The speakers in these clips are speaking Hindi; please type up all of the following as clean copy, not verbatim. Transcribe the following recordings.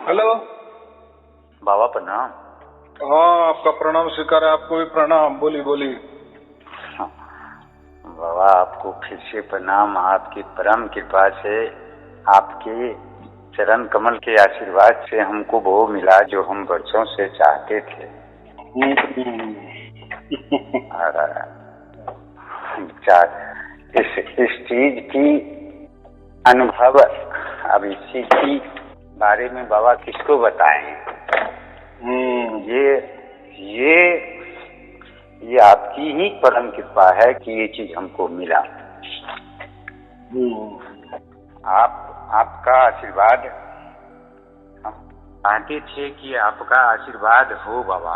हेलो। बाबा प्रणाम। हाँ, आपका प्रणाम स्वीकार है। आपको भी प्रणाम। बोली बोली। बाबा आपको फिर से प्रणाम। आपकी परम कृपा से, आपके चरण कमल के आशीर्वाद से हमको वो मिला जो हम वर्षों से चाहते थे। इस चीज की अनुभव, अब इस चीज की बारे में बाबा किसको बताएं। ये आपकी ही परम कृपा है कि ये चीज हमको मिला। आपका आशीर्वाद हम चाहते थे कि आपका आशीर्वाद हो बाबा।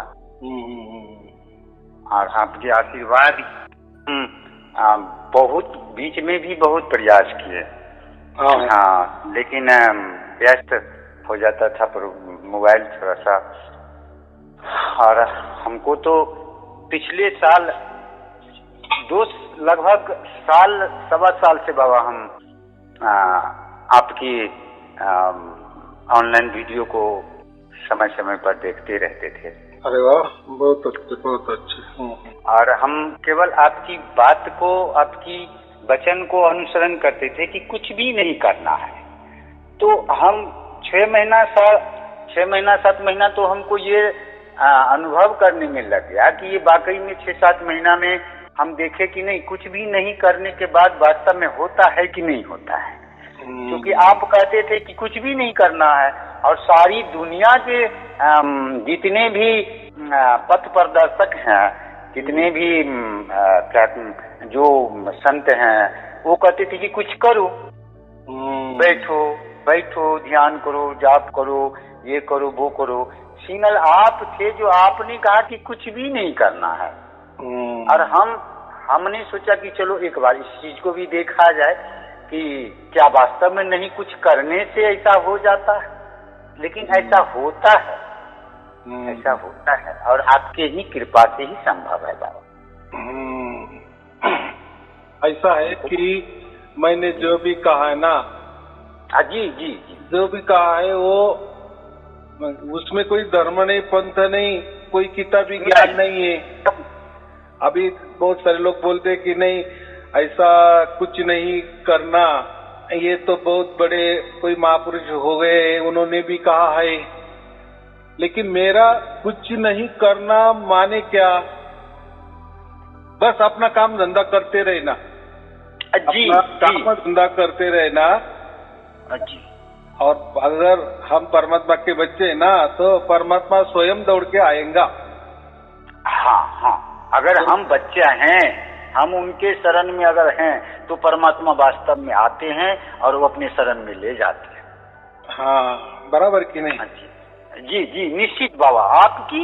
और आपके आशीर्वाद बहुत बीच में भी बहुत प्रयास किए। हाँ, लेकिन व्यस्त हो जाता था पर मोबाइल थोड़ा सा। और हमको तो पिछले साल लगभग सवा साल से बाबा हम आपकी ऑनलाइन वीडियो को समय समय पर देखते रहते थे। अरे वाह, बहुत अच्छे बहुत अच्छे। और हम केवल आपकी बात को, आपकी वचन को अनुसरण करते थे कि कुछ भी नहीं करना है। तो हम 6 महीना 7 महीना तो हमको ये अनुभव करने में लग गया कि ये वाकई में 6-7 महीना में हम देखे कि नहीं, कुछ भी नहीं करने के बाद वास्तव में होता है कि नहीं होता है। क्योंकि आप कहते थे कि कुछ भी नहीं करना है और सारी दुनिया के जितने भी पथ प्रदर्शक हैं, जितने भी जो संत हैं, वो कहते थे कि कुछ करो, बैठो ध्यान करो, जाप करो, ये करो वो करो। सिंगल आप थे जो आपने कहा कि कुछ भी नहीं करना है। और हमने सोचा कि चलो एक बार इस चीज को भी देखा जाए कि क्या वास्तव में नहीं कुछ करने से ऐसा हो जाता है। लेकिन ऐसा होता है, ऐसा होता है और आपके ही कृपा से ही संभव है बाबा। ऐसा है कि मैंने जो भी कहा है ना, जी, जो भी कहा है वो उसमें कोई धर्म नहीं, पंथ नहीं, कोई किताबी ज्ञान नहीं है। अभी बहुत सारे लोग बोलते हैं कि नहीं ऐसा कुछ नहीं करना, ये तो बहुत बड़े कोई महापुरुष हो गए, उन्होंने भी कहा है। लेकिन मेरा कुछ नहीं करना माने क्या, बस अपना काम धंधा करते रहना। अपना काम धंधा करते रहना। और अगर हम परमात्मा के बच्चे हैं ना, तो परमात्मा स्वयं दौड़ के आएगा। हाँ, अगर हम बच्चे हैं, हम उनके शरण में अगर हैं तो परमात्मा वास्तव में आते हैं और वो अपने शरण में ले जाते हैं। हाँ, बराबर की नहीं? जी, निश्चित बाबा। आपकी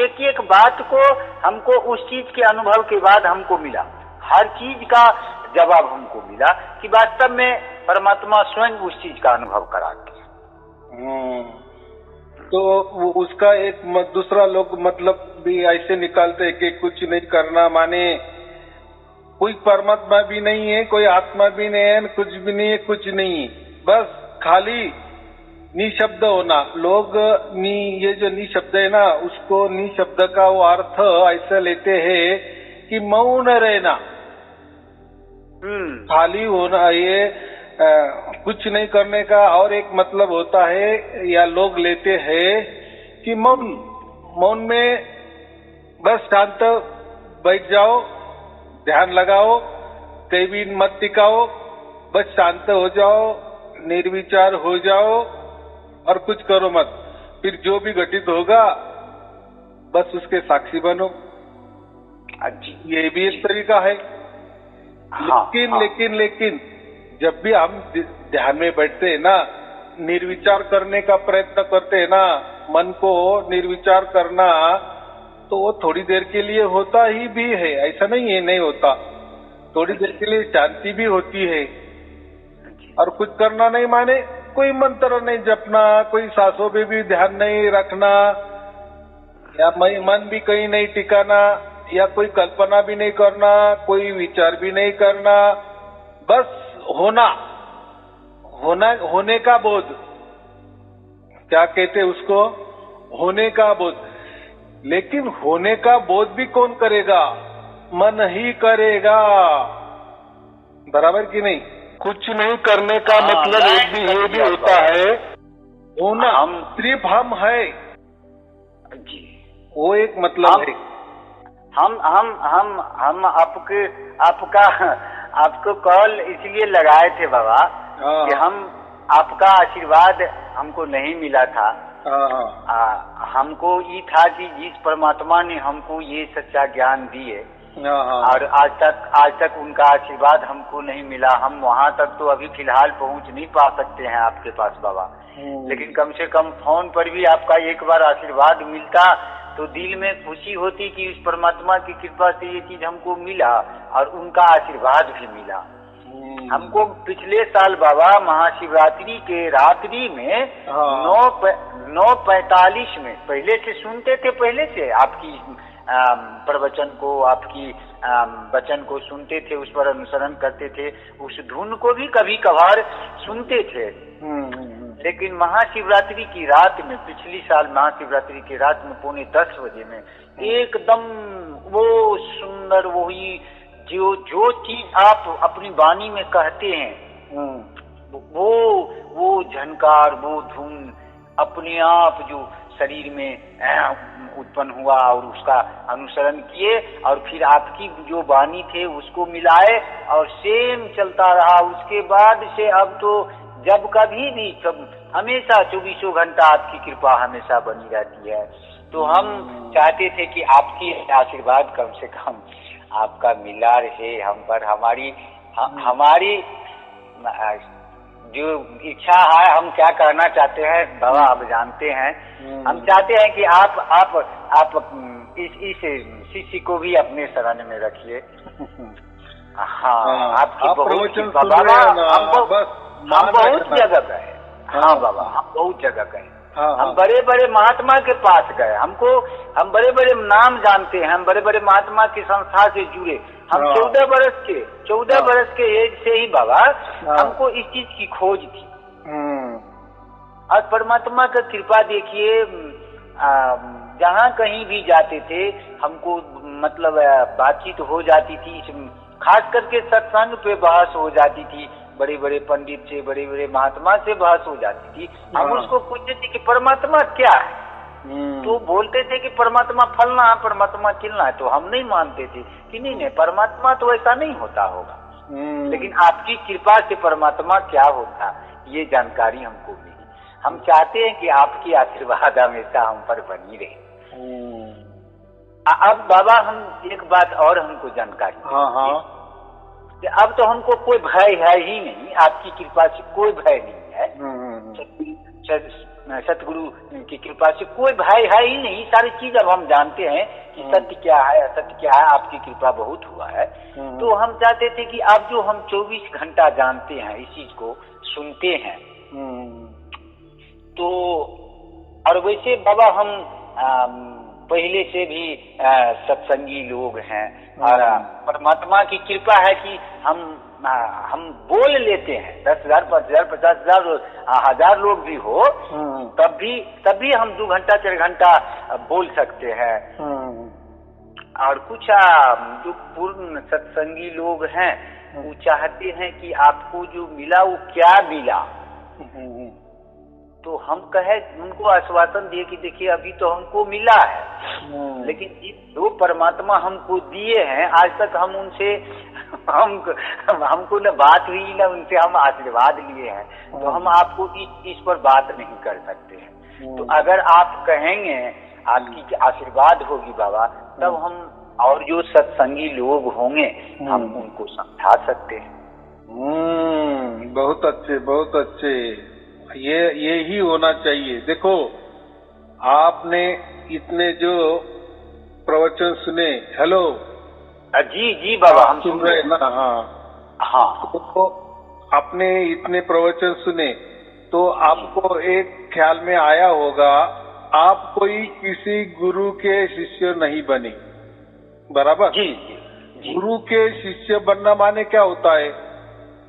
एक एक बात को हमको उस चीज के अनुभव के बाद हमको मिला, हर चीज का जवाब हमको मिला कि वास्तव में परमात्मा स्वयं उस चीज का अनुभव कराते हैं। तो उसका एक दूसरा लोग मतलब भी ऐसे निकालते हैं कि कुछ नहीं करना माने कोई परमात्मा भी नहीं है, कोई आत्मा भी नहीं है, कुछ भी नहीं है, कुछ नहीं, बस खाली निशब्द होना। लोग ये जो निशब्द है ना, उसको निशब्द का वो अर्थ ऐसा लेते हैं कि मौन रहना, खाली होना। ये कुछ नहीं करने का और एक मतलब होता है, या लोग लेते हैं कि मौन में बस शांत बैठ जाओ, ध्यान लगाओ, कहीं भी मत टिकाओ, बस शांत हो जाओ, निर्विचार हो जाओ और कुछ करो मत। फिर जो भी घटित होगा बस उसके साक्षी बनो। ये भी एक तरीका है। लेकिन जब भी हम ध्यान में बैठते हैं ना, निर्विचार करने का प्रयत्न करते हैं ना, मन को निर्विचार करना, तो वो थोड़ी देर के लिए होता ही भी है, ऐसा नहीं है नहीं होता। थोड़ी देर के लिए शांति भी होती है। और कुछ करना नहीं माने कोई मंत्र नहीं जपना, कोई सांसों पे भी ध्यान नहीं रखना, या मन भी कहीं नहीं टिकाना, या कोई कल्पना भी नहीं करना, कोई विचार भी नहीं करना, बस होने का बोध। क्या कहते उसको, होने का बोध। लेकिन होने का बोध भी कौन करेगा? मन ही करेगा, बराबर कि नहीं? कुछ नहीं करने का मतलब ये भी होता है होना, सिर्फ हम है जी, वो एक मतलब है। हम आपको कॉल इसलिए लगाए थे बाबा कि हम आपका आशीर्वाद हमको नहीं मिला था। हमको ये था कि जिस परमात्मा ने हमको ये सच्चा ज्ञान दिए और आज तक उनका आशीर्वाद हमको नहीं मिला। हम वहाँ तक तो अभी फिलहाल पहुँच नहीं पा सकते हैं आपके पास बाबा, लेकिन कम से कम फोन पर भी आपका एक बार आशीर्वाद मिलता तो दिल में खुशी होती कि उस परमात्मा की कृपा से ये चीज हमको मिला और उनका आशीर्वाद भी मिला। हमको पिछले साल बाबा महाशिवरात्रि के रात्रि में 9:45 में पहले से सुनते थे, पहले से आपकी प्रवचन को, आपकी वचन को सुनते थे, उस पर अनुसरण करते थे, उस धुन को भी कभी कभार सुनते थे। लेकिन महाशिवरात्रि की रात में, पिछली साल महाशिवरात्रि की रात में 9:45 बजे में एकदम वो सुंदर, वही जो चीज आप अपनी वाणी में कहते हैं वो झनकार, वो धुन अपने आप जो शरीर में उत्पन्न हुआ और उसका अनुसरण किए और फिर आपकी जो वाणी थे उसको मिलाए और सेम चलता रहा। उसके बाद से अब तो जब कभी भी हमेशा 24 घंटा आपकी कृपा हमेशा बनी रहती है। तो हम चाहते थे कि आपकी आशीर्वाद कम से कम आपका मिला रहे हम पर। हमारी जो इच्छा है, हम क्या कहना चाहते हैं बाबा आप जानते हैं, हम चाहते हैं कि आप इस शिष्य को भी अपने शरण में रखिए। हाँ, आपकी बाबा हम बहुत जगह गए। हाँ बाबा, हम बहुत जगह गए। हम बड़े बड़े महात्मा के पास गए, हम बड़े बड़े नाम जानते हैं, हम बड़े बड़े महात्मा की संस्था से जुड़े। हम 14 बरस के एज से ही बाबा हमको इस चीज की खोज थी। और परमात्मा का कृपा देखिए, जहाँ कहीं भी जाते थे हमको मतलब बातचीत हो जाती थी, खास करके सत्संग पे बहस हो जाती थी, बड़े बड़े पंडित से, बड़े बड़े महात्मा से बहस हो जाती थी। हम उसको पूछते थे कि परमात्मा क्या है, तो बोलते थे कि परमात्मा फलना है, परमात्मा चिलना है। तो हम नहीं मानते थे कि नहीं परमात्मा तो ऐसा नहीं होता होगा, लेकिन आपकी कृपा से परमात्मा क्या होता ये जानकारी हमको मिली। हम चाहते हैं कि आपकी आशीर्वाद हमेशा हम पर बनी रहे। अब बाबा हम एक बात और हमको जानकारी, अब तो हमको कोई भय है ही नहीं, आपकी कृपा से कोई भय नहीं है। सतगुरु की कृपा से कोई भय है ही नहीं। सारी चीज अब हम जानते हैं कि सत्य क्या है, असत्य क्या है, आपकी कृपा बहुत हुआ है। तो हम चाहते थे कि अब जो हम 24 घंटा जानते हैं, इस चीज को सुनते हैं, तो और वैसे बाबा हम पहले से भी सत्संगी लोग हैं और परमात्मा की कृपा है कि हम बोल लेते हैं। 10,000, 5,000, 50,000, 1,000 लोग भी हो तब भी हम 2 घंटा 4 घंटा बोल सकते हैं। और कुछ जो पूर्ण सत्संगी लोग हैं वो चाहते हैं कि आपको जो मिला वो क्या मिला। तो हम कहे, उनको आश्वासन दिए कि देखिए अभी तो हमको मिला है, लेकिन जो परमात्मा हमको दिए हैं आज तक हम उनसे हमको न बात हुई न उनसे हम आशीर्वाद लिए हैं, तो हम आपको इस पर बात नहीं कर सकते हैं। तो अगर आप कहेंगे आपकी आशीर्वाद होगी बाबा, तब हम और जो सत्संगी लोग होंगे हम उनको समझा सकते हैं। बहुत अच्छे, बहुत अच्छे। ये ही होना चाहिए। देखो आपने इतने जो प्रवचन सुने, हेलो जी बाबा हम सुन रहे ना? हाँ, तो आपने इतने प्रवचन सुने तो आपको एक ख्याल में आया होगा आप कोई किसी गुरु के शिष्य नहीं बने, बराबर? जी। गुरु के शिष्य बनना माने क्या होता है?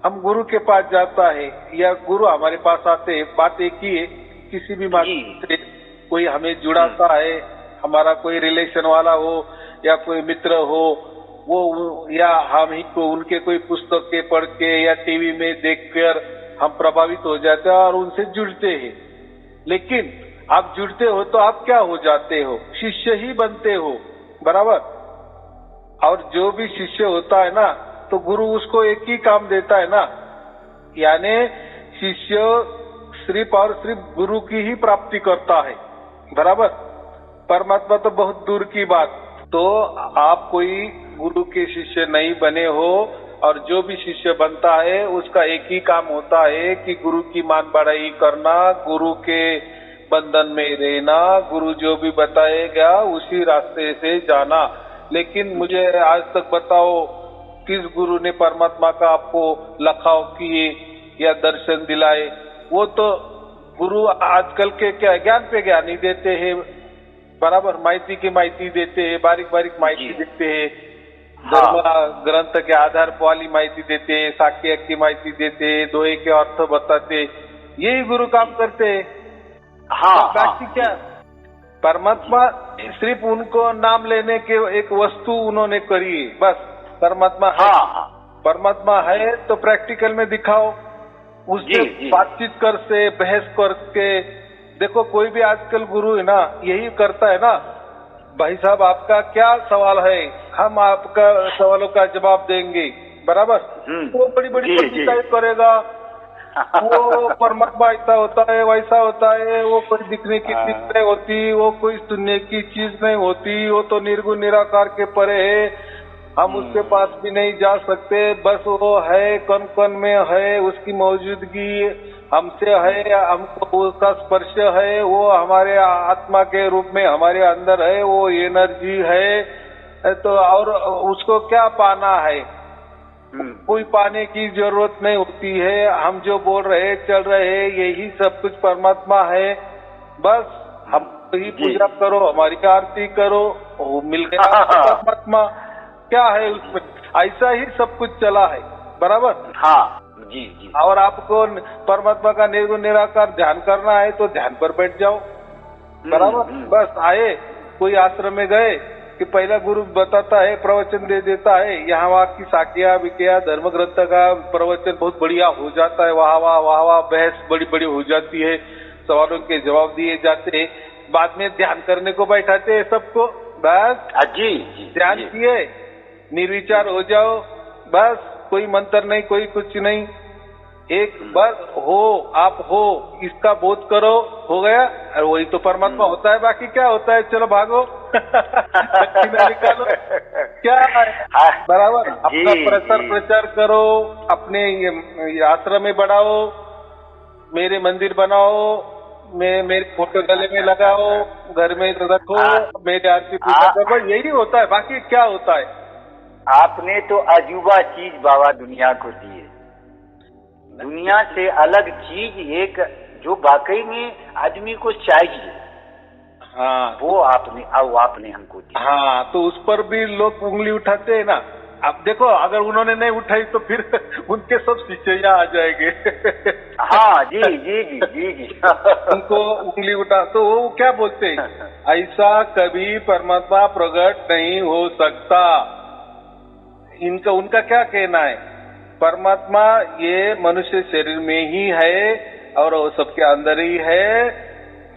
हम गुरु के पास जाता है या गुरु हमारे पास आते हैं, बात एक ही है किसी भी माध्यम से कोई हमें जुड़ाता है, हमारा कोई रिलेशन वाला हो या कोई मित्र हो, वो या हम ही को उनके कोई पुस्तकें पढ़ के या टीवी में देखकर हम प्रभावित हो जाते हैं और उनसे जुड़ते हैं। लेकिन आप जुड़ते हो तो आप क्या हो जाते हो? शिष्य ही बनते हो, बराबर। और जो भी शिष्य होता है ना, तो गुरु उसको एक ही काम देता है ना, यानी शिष्य सिर्फ और सिर्फ गुरु की ही प्राप्ति करता है, बराबर। परमात्मा तो बहुत दूर की बात। तो आप कोई गुरु के शिष्य नहीं बने हो, और जो भी शिष्य बनता है उसका एक ही काम होता है कि गुरु की मान बढ़ाई करना, गुरु के बंधन में रहना, गुरु जो भी बताएगा उसी रास्ते से जाना। लेकिन मुझे आज तक बताओ, किस गुरु ने परमात्मा का आपको लखाव किए या दर्शन दिलाए? वो तो गुरु आजकल के क्या ज्ञान पे ज्ञान ही देते हैं, बराबर, माहिती की माहिती देते हैं, बारीक बारीक माहिती देते हैं, धर्म ग्रंथ के आधार पर वाली माहिती देते हैं, साक्य की माहिती देते हैं, दोहे के अर्थ बताते, यही गुरु काम करते हैं। बाकी क्या, परमात्मा सिर्फ उनको नाम लेने के एक वस्तु उन्होंने करी है, बस। परमात्मा है, परमात्मा है तो प्रैक्टिकल में दिखाओ, उससे बातचीत कर से बहस करके देखो। कोई भी आजकल गुरु है ना, यही करता है ना, भाई साहब आपका क्या सवाल है, हम आपका सवालों का जवाब देंगे, बराबर। वो बड़ी बड़ी पंडिताई करेगा, वो परमात्मा ऐसा होता है वैसा होता है, वो कोई दिखने की चीज नहीं होती, वो कोई सुनने की चीज नहीं होती, वो तो निर्गुण निराकार के परे है, हम उसके पास भी नहीं जा सकते, बस वो है, कण कण में है, उसकी मौजूदगी हमसे है, हमको उसका स्पर्श है, वो हमारे आत्मा के रूप में हमारे अंदर है, वो एनर्जी है। तो और उसको क्या पाना है? कोई पाने की जरूरत नहीं होती है। हम जो बोल रहे चल रहे यही सब कुछ परमात्मा है, बस हम ही पूजा करो, हमारी आरती करो, वो मिल गया परमात्मा। क्या है उसमें? ऐसा ही सब कुछ चला है, बराबर। जी। और आपको परमात्मा का निर्गुण निराकार ध्यान करना है तो ध्यान पर बैठ जाओ, बराबर। बस आए, कोई आश्रम में गए कि पहला गुरु बताता है, प्रवचन दे देता है, यहाँ वहाँ की साकिया विकिया धर्म ग्रंथ का प्रवचन बहुत बढ़िया हो जाता है, वाह वाह वाह वाह, बहस बड़ी बड़ी हो जाती है, सवालों के जवाब दिए जाते हैं, बाद में ध्यान करने को बैठाते हैं सबको, बस जी ध्यान किए, निर्विचार हो जाओ, बस कोई मंत्र नहीं, कोई कुछ नहीं, एक बस हो, आप हो, इसका बोध करो, हो गया। और वही तो परमात्मा होता है, बाकी क्या होता है? चलो भागो निकालो, क्या है, बराबर। अपना प्रचार करो, अपने आश्रम में बढ़ाओ, मेरे मंदिर बनाओ, मेरे फोटो गले में लगाओ, घर में रखो, मेरे आरती पूजा करो, यही होता है, बाकी क्या होता है? आपने तो अजूबा चीज बाबा दुनिया को दी है। दुनिया से अलग चीज एक जो वाकई में आदमी को चाहिए, वो आपने हमको दी। तो उस पर भी लोग उंगली उठाते हैं ना। अब देखो, अगर उन्होंने नहीं उठाई तो फिर उनके सब शिष्य आ जाएंगे। जी। उनको उंगली उठा तो वो क्या बोलते हैं, ऐसा कभी परमात्मा प्रकट नहीं हो सकता। उनका क्या कहना है? परमात्मा ये मनुष्य शरीर में ही है और वो सबके अंदर ही है,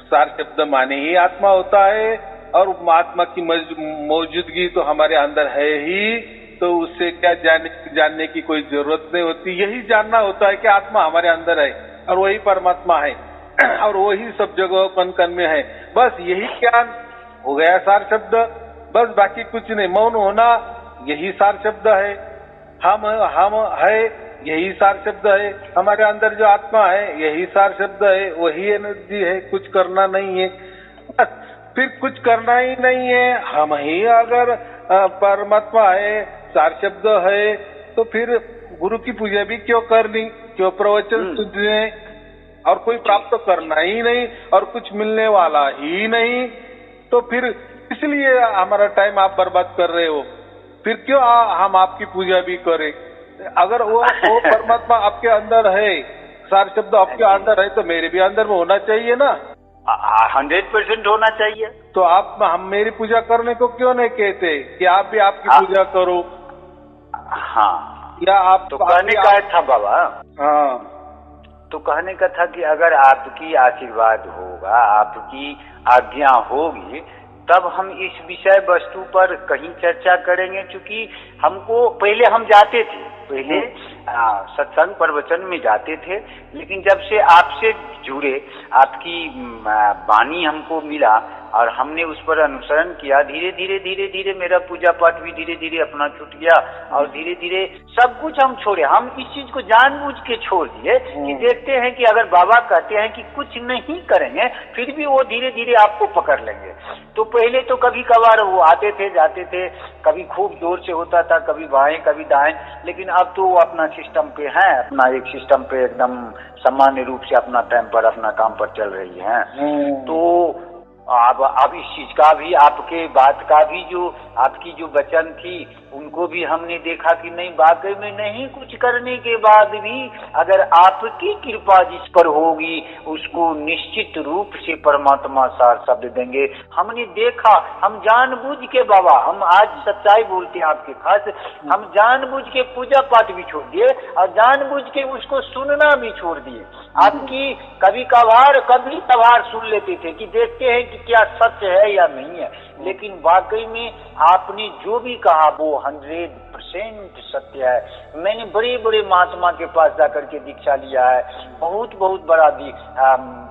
सार शब्द माने ही आत्मा होता है, और आत्मा की मौजूदगी तो हमारे अंदर है ही, तो उससे क्या जानने की कोई जरूरत नहीं होती। यही जानना होता है कि आत्मा हमारे अंदर है और वही परमात्मा है और वही सब जगह कण कण में है, बस यही ज्ञान हो गया सार शब्द, बस बाकी कुछ नहीं। मौन होना यही सार शब्द है, हम है यही सार शब्द है, हमारे अंदर जो आत्मा है यही सार शब्द है, वही एनर्जी है, कुछ करना नहीं है, बस। फिर कुछ करना ही नहीं है, हम ही अगर परमात्मा है, सार शब्द है, तो फिर गुरु की पूजा भी क्यों करनी, क्यों प्रवचन सुनने, और कोई प्राप्त करना ही नहीं और कुछ मिलने वाला ही नहीं, तो फिर इसलिए हमारा टाइम आप बर्बाद कर रहे हो। फिर क्यों हम आपकी पूजा भी करें? अगर वो परमात्मा आपके अंदर है, सारे शब्द आपके अंदर है तो मेरे भी अंदर में होना चाहिए ना। 100% होना चाहिए। तो आप हम मेरी पूजा करने को क्यों नहीं कहते कि आप भी आपकी पूजा करो? हाँ, या आप तो कहने का था बाबा, हाँ, तो कहने का था कि अगर आपकी आशीर्वाद होगा, आपकी आज्ञा होगी, तब हम इस विषय वस्तु पर कहीं चर्चा करेंगे। क्योंकि हमको पहले हम जाते थे, पहले सत्संग प्रवचन में जाते थे, लेकिन जब से आपसे जुड़े, आपकी वाणी हमको मिला और हमने उस पर अनुसरण किया, धीरे धीरे धीरे धीरे मेरा पूजा पाठ भी धीरे धीरे अपना छूट गया और धीरे धीरे सब कुछ हम छोड़े। हम इस चीज को जानबूझ के छोड़ दिए कि देखते हैं कि अगर बाबा कहते हैं कि कुछ नहीं करेंगे, फिर भी वो धीरे धीरे आपको पकड़ लेंगे। तो पहले तो कभी कभार वो आते थे जाते थे, कभी खूब जोर से होता था, कभी बाएं कभी दाएं, लेकिन अब तो वो अपना सिस्टम पे है, अपना एक सिस्टम पे एकदम सामान्य रूप से अपना टाइम पर अपना काम पर चल रही है। तो अब इस चीज का भी, आपके बात का भी, जो आपकी जो वचन थी उनको भी हमने देखा कि नहीं, वाकई में नहीं कुछ करने के बाद भी अगर आपकी कृपा जिस पर होगी उसको निश्चित रूप से परमात्मा सार शब्द देंगे। हमने देखा, हम जानबूझ के बाबा, हम आज सच्चाई बोलते हैं आपके खास, हम जानबूझ के पूजा पाठ भी छोड़ दिए और जानबूझ के उसको सुनना भी छोड़ दिए। आपकी कभी कभार सुन लेते थे कि देखते हैं कि क्या सच है या नहीं है, लेकिन वाकई में आपने जो भी कहा वो 100% सत्य है। मैंने बड़े बड़े महात्मा के पास जाकर के दीक्षा लिया है, बहुत बड़ा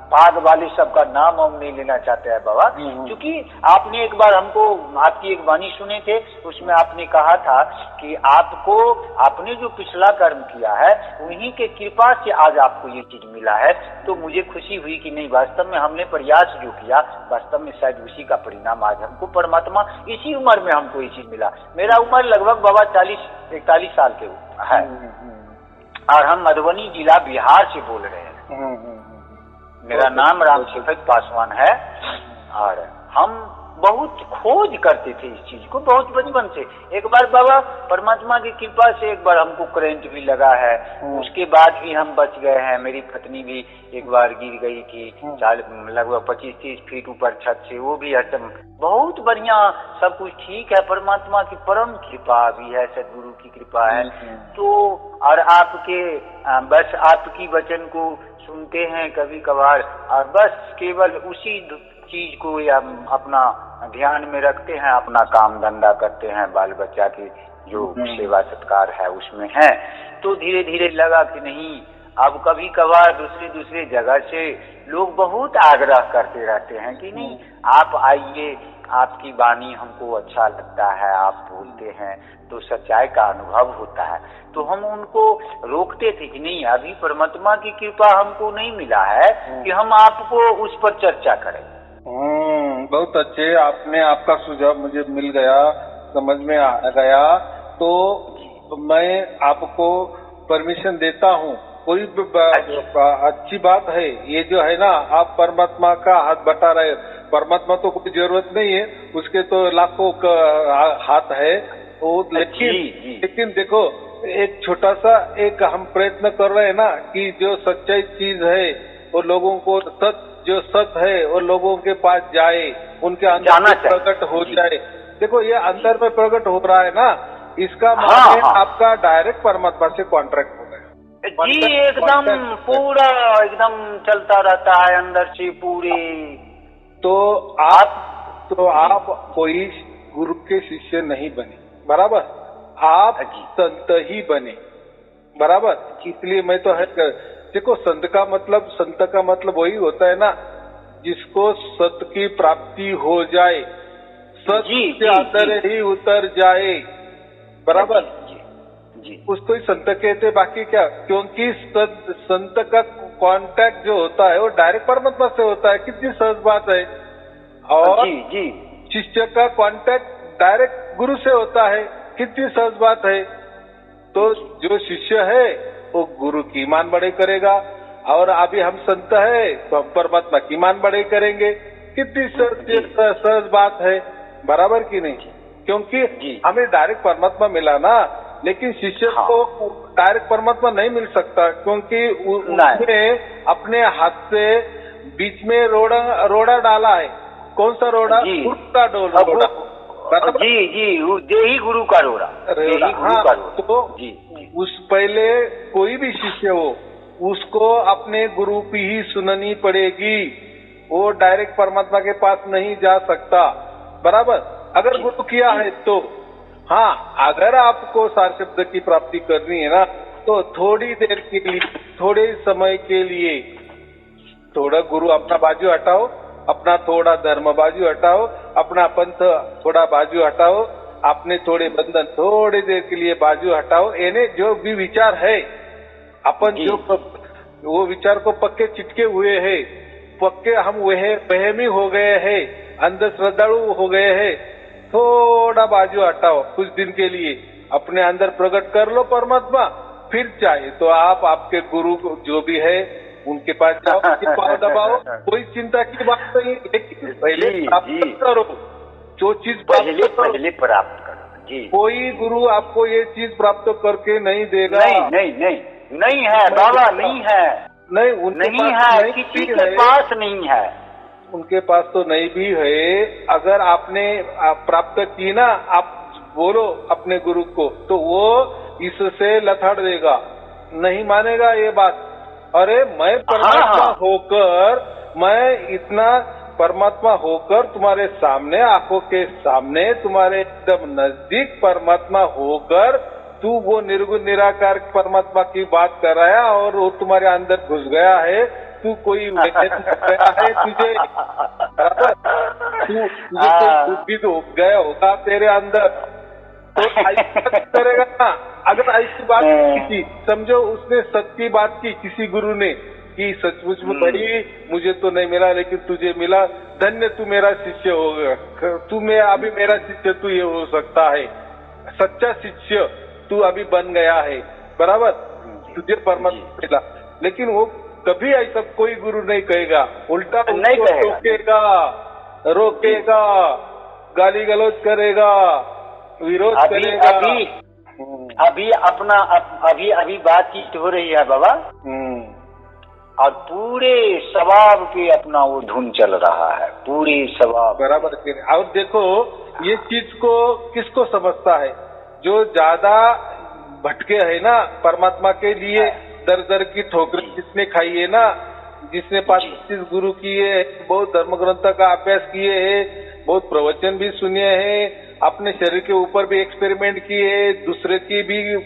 पाग वाले सबका नाम हम नहीं लेना चाहते हैं बाबा, क्योंकि आपने एक बार हमको आपकी एक वाणी सुने थे, उसमें आपने कहा था कि आपने जो पिछला कर्म किया है उन्हीं के कृपा से आज आपको ये चीज मिला है। तो मुझे खुशी हुई कि नहीं, वास्तव में हमने प्रयास जो किया, वास्तव में शायद उसी का परिणाम आज हमको परमात्मा इसी उम्र में हमको ये चीज मिला। मेरा उम्र लगभग बाबा 40-41 साल के है और हम मधुबनी जिला बिहार से बोल रहे हैं। मेरा नाम रामशेखर पासवान है और हम बहुत खोज करते थे इस चीज को बहुत बचपन से। एक बार बाबा परमात्मा की कृपा से एक बार हमको करंट भी लगा है, उसके बाद भी हम बच गए हैं। मेरी पत्नी भी एक बार गिर गई थी लगभग 25-30 फीट ऊपर छत से, वो भी बहुत बढ़िया, सब कुछ ठीक है। परमात्मा की परम कृपा भी है, सदगुरु की कृपा है। तो और आपके बस आपकी वचन को सुनते हैं कभी कभार और बस केवल उसी चीज को या अपना ध्यान में रखते हैं, अपना काम धंधा करते हैं, बाल बच्चा की जो सेवा सत्कार है उसमें है। तो धीरे धीरे लगा कि नहीं, अब कभी कभार दूसरे जगह से लोग बहुत आग्रह करते रहते हैं कि नहीं आप आइए, आपकी वाणी हमको अच्छा लगता है, आप बोलते हैं तो सच्चाई का अनुभव होता है। तो हम उनको रोकते थे कि नहीं, अभी परमात्मा की कृपा हमको नहीं मिला है कि हम आपको उस पर चर्चा करें। बहुत अच्छे, आपने आपका सुझाव मुझे मिल गया, समझ में आ गया। तो मैं आपको परमिशन देता हूँ, कोई अच्छी बात है ये जो है ना, आप परमात्मा का हाथ बटा रहे। परमात्मा तो कोई जरूरत नहीं है, उसके तो लाखों हाथ है वो, लेकिन देखो एक छोटा सा एक हम प्रयत्न कर रहे हैं ना कि जो सच्चाई चीज है वो लोगों को जो सत्य है वो लोगों के पास जाए, उनके अंदर प्रकट हो जाए। देखो ये अंदर में प्रकट हो रहा है ना, इसका मतलब आपका डायरेक्ट परमात्मा से कॉन्ट्रैक्ट हो गया जी, एकदम पूरा एकदम चलता रहता है अंदर से पूरे। तो आप कोई गुरु के शिष्य नहीं बने, बराबर, आप संत ही बने, बराबर। इसलिए मैं तो है, देखो संत का मतलब वही होता है ना जिसको सत्य की प्राप्ति हो जाए, सत्य के अंदर ही उतर जाए, बराबर जी, उसको ही संत कहते। बाकी क्या, क्योंकि संत का कांटेक्ट जो होता है वो डायरेक्ट परमात्मा से होता है, कितनी सहज बात है। और शिष्य का कांटेक्ट डायरेक्ट गुरु से होता है, कितनी सहज बात है। तो जो शिष्य है वो गुरु की ईमान बढ़े करेगा और अभी हम संत है तो हम परमात्मा की ईमान बढ़े करेंगे, कितनी सहज बात है, बराबर की नहीं। क्योंकि हमें डायरेक्ट परमात्मा मिला ना, लेकिन शिष्य हाँ। को डायरेक्ट परमात्मा नहीं मिल सकता, क्योंकि उसने अपने हाथ से बीच में रोड़ा डाला है। कौन सा रोड़ा? जी। गुरु का रोड़ा। जी जी, देही गुरु का रोड़ा, देही गुरु का रोड़ा। तो जी, उस पहले कोई भी शिष्य हो उसको अपने गुरु की ही सुननी पड़ेगी, वो डायरेक्ट परमात्मा के पास नहीं जा सकता। बराबर? अगर गुरु किया है तो हाँ, अगर आपको सार शब्द की प्राप्ति करनी है ना, तो थोड़ी देर के लिए, थोड़े समय के लिए थोड़ा गुरु अपना बाजू हटाओ, अपना थोड़ा धर्म बाजू हटाओ, अपना पंथ थोड़ा बाजू हटाओ, अपने थोड़े बंधन थोड़ी देर के लिए बाजू हटाओ। यानी जो भी विचार है अपन जो वो विचार को पक्के चिटके हुए हैं, पक्के हम वहमी हो गए हैं, अंध श्रद्धालु हो गए हैं, थोड़ा बाजू हटाओ कुछ दिन के लिए, अपने अंदर प्रकट कर लो परमात्मा। फिर चाहे तो आप आपके गुरु जो भी है उनके पास जाओ, उनके पाँव दबाओ, कोई चिंता की बात नहीं। लेकिन पहले प्राप्त करो जो चीज पहले प्राप्त करो। जी, कोई गुरु आपको ये चीज प्राप्त करके नहीं देगा। नहीं है बाबा, नहीं है, नहीं है, किसी के पास नहीं है, उनके पास तो नहीं भी है। अगर आपने प्राप्त की ना, आप बोलो अपने गुरु को, तो वो इससे लथाड़ देगा, नहीं मानेगा ये बात। अरे मैं परमात्मा होकर, मैं इतना परमात्मा होकर तुम्हारे सामने, आंखों के सामने, तुम्हारे एकदम नजदीक परमात्मा होकर तू वो निर्गुण निराकार परमात्मा की बात कर रहा है और वो तुम्हारे अंदर घुस गया है। तू कोई गया है, तुझे बुद्धि तो गया होगा तेरे अंदर, तो ऐसा करेगा ना। अगर ऐसी बात की, समझो उसने सच्ची बात की किसी गुरु ने कि सचमुच में भाई मुझे तो नहीं मिला लेकिन तुझे मिला, धन्य तू मेरा शिष्य होगा, तू मैं अभी मेरा शिष्य तू ये हो सकता है, सच्चा शिष्य तू अभी बन गया है। बराबर? तुझे परमात्मा मिला। लेकिन वो कभी ऐसा कोई गुरु नहीं कहेगा, उल्टा उसको रोकेगा, गाली गलौज करेगा, विरोध करेगा। अभी बातचीत हो रही है बाबा, और पूरे स्वभाव के अपना वो धुन चल रहा है, पूरे स्वभाव। बराबर। और देखो ये चीज को किसको समझता है? जो ज्यादा भटके है ना परमात्मा के लिए, दर दर की ठोकरें जिसने खाई है ना, जिसने 25 गुरु किए, बहुत धर्म ग्रंथ का अभ्यास किए है, बहुत प्रवचन भी सुने हैं, अपने शरीर के ऊपर भी एक्सपेरिमेंट किए, दूसरे की भी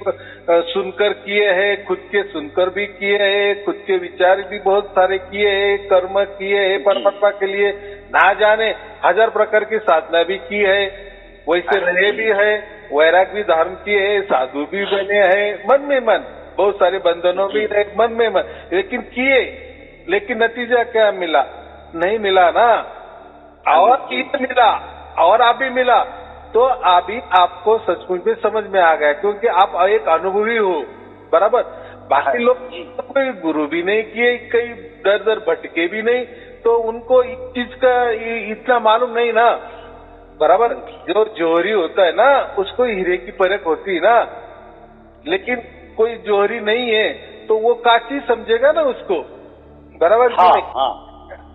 सुनकर किए हैं, खुद के सुनकर भी किए हैं, खुद के विचार भी बहुत सारे किए हैं, कर्म किए हैं परमात्मा के लिए, ना जाने 1000 प्रकार की साधना भी की है, वैसे रहे भी है, वैराग भी धारण किए है, साधु भी बने हैं, मन में मन, बहुत सारे बंधनों भी रहे मन में मन, लेकिन किए, लेकिन नतीजा क्या मिला? नहीं मिला ना। और मिला और अभी मिला, तो अभी आपको सचमुच में समझ में आ गया, क्योंकि आप एक अनुभवी हो। बराबर? बाकी लोग कोई गुरु भी नहीं किए, कई दर दर भटके भी नहीं, तो उनको इस चीज का इतना मालूम नहीं ना। बराबर? जो जोहरी होता है ना, उसको हीरे की परख होती है ना, लेकिन कोई जोहरी नहीं है तो वो काची समझेगा ना उसको। बराबर?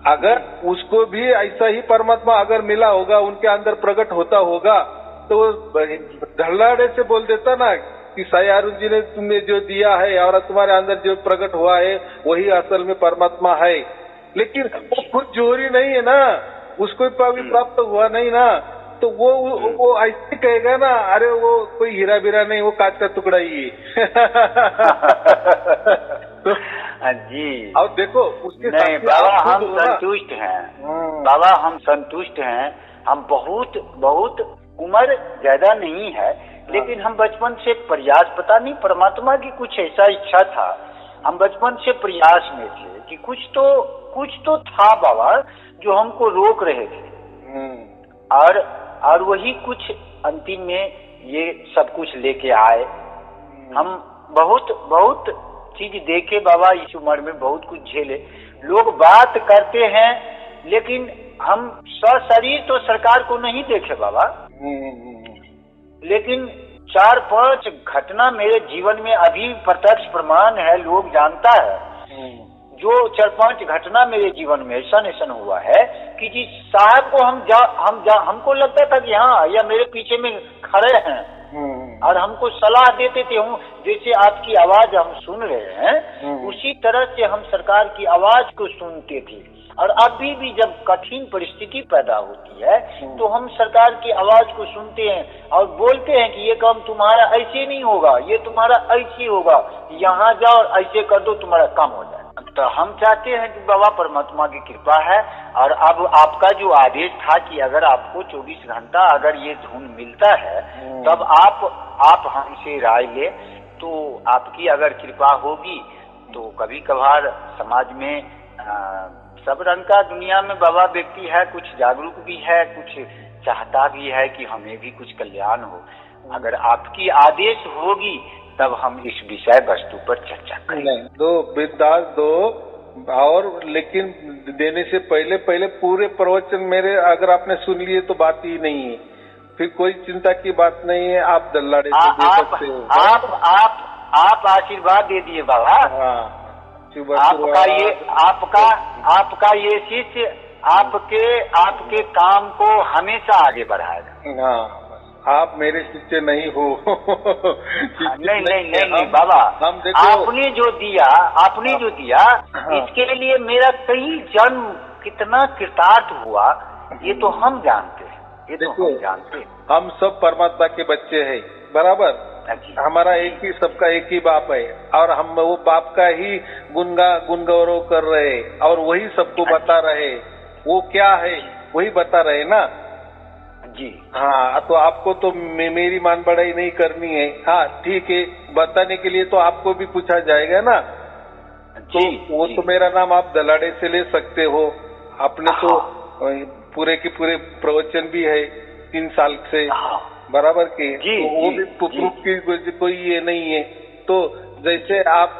अगर उसको भी ऐसा ही परमात्मा अगर मिला होगा, उनके अंदर प्रकट होता होगा, तो धड़ल्लाड़े से बोल देता ना कि साई अरुण जी ने तुम्हें जो दिया है और तुम्हारे अंदर जो प्रकट हुआ है वही असल में परमात्मा है। लेकिन वो खुद जोहरी नहीं है ना, उसको भी प्राप्त हुआ नहीं ना, तो वो ऐसे कहेगा ना, अरे वो कोई हीरा बीरा नहीं, वो कांच का टुकड़ा ही है। तो जी। और देखो उसके नहीं बाबा, हम संतुष्ट हैं बाबा, हम संतुष्ट हैं। हम बहुत उम्र ज्यादा नहीं है, लेकिन हम बचपन से प्रयास, पता नहीं परमात्मा की कुछ ऐसा इच्छा था, हम बचपन से प्रयास में थे कि कुछ तो था बाबा जो हमको रोक रहे थे, और वही कुछ अंतिम में ये सब कुछ लेके आए। हम बहुत चीज देखे बाबा, इस उम्र में बहुत कुछ झेले। लोग बात करते हैं, लेकिन हम सशरीर तो सरकार को नहीं देखे बाबा, लेकिन 4-5 घटना मेरे जीवन में अभी प्रत्यक्ष प्रमाण है, लोग जानता है। जो 4-5 घटना मेरे जीवन में ऐसा हुआ है कि जी साहब को हमको लगता था कि हाँ या मेरे पीछे में खड़े हैं और हमको सलाह देते थे। हूँ जैसे आपकी आवाज हम सुन रहे हैं उसी तरह से हम सरकार की आवाज को सुनते थे। और अभी भी जब कठिन परिस्थिति पैदा होती है तो हम सरकार की आवाज को सुनते हैं और बोलते हैं कि ये काम तुम्हारा ऐसे नहीं होगा, ये तुम्हारा ऐसे होगा, यहाँ जाओ और ऐसे कर दो, तुम्हारा काम हो जाए। तो हम चाहते हैं कि बाबा परमात्मा की कृपा है। और अब आपका जो आदेश था कि अगर आपको 24 घंटा अगर ये धुन मिलता है तब आप हमसे राय ले, तो आपकी अगर कृपा होगी तो कभी कभार समाज में सब रंग का दुनिया में बाबा व्यक्ति है, कुछ जागरूक भी है, कुछ चाहता भी है कि हमें भी कुछ कल्याण हो। अगर आपकी आदेश होगी तब हम इस विषय वस्तु पर चर्चा करेंगे। दो बिरदास दो, और लेकिन देने से पहले पूरे प्रवचन मेरे अगर आपने सुन लिए तो बात ही नहीं है, फिर कोई चिंता की बात नहीं है। आप दल्लाड़े से दे सकते हो। आप आशीर्वाद दे दिए बाबा। हाँ, आपका ये शिष्य आपके काम को हमेशा आगे बढ़ाएगा। हाँ, आप मेरे शिष्य नहीं हो। नहीं बाबा, हम देखो आपने जो दिया हाँ। इसके लिए मेरा कई जन्म कितना कृतार्थ हुआ ये तो हम जानते हैं। हम सब परमात्मा के बच्चे हैं, बराबर। हमारा एक ही, सबका एक ही बाप है और हम वो बाप का ही गुण गौरव कर रहे और वही सबको बता रहे। वो क्या है वही बता रहे ना जी। हाँ, तो आपको तो मेरी मान बढ़ाई नहीं करनी है। हाँ ठीक है, बताने के लिए तो आपको भी पूछा जाएगा ना। तो वो तो मेरा नाम आप दलाड़े से ले सकते हो। आपने तो पूरे के पूरे प्रवचन भी है 3 साल से, बराबर के। तो वो भी प्रूफ की कोई ये नहीं है। तो जैसे आप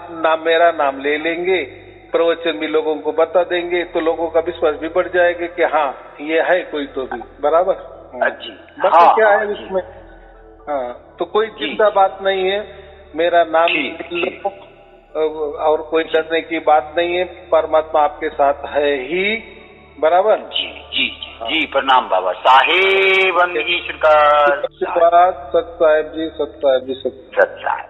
मेरा नाम ले लेंगे, प्रवचन भी लोगों को बता देंगे तो लोगों का विश्वास भी बढ़ जाएगा कि हाँ ये है कोई तो भी, बराबर जी। बाकी क्या है उसमें। हाँ, तो कोई चिंता बात नहीं है। मेरा नाम और कोई डरने की बात नहीं है। परमात्मा आपके साथ है ही, बराबर। जी प्रणाम बाबा साहेब। सत साहेब जी, सत साहेब जी, सत साहेब।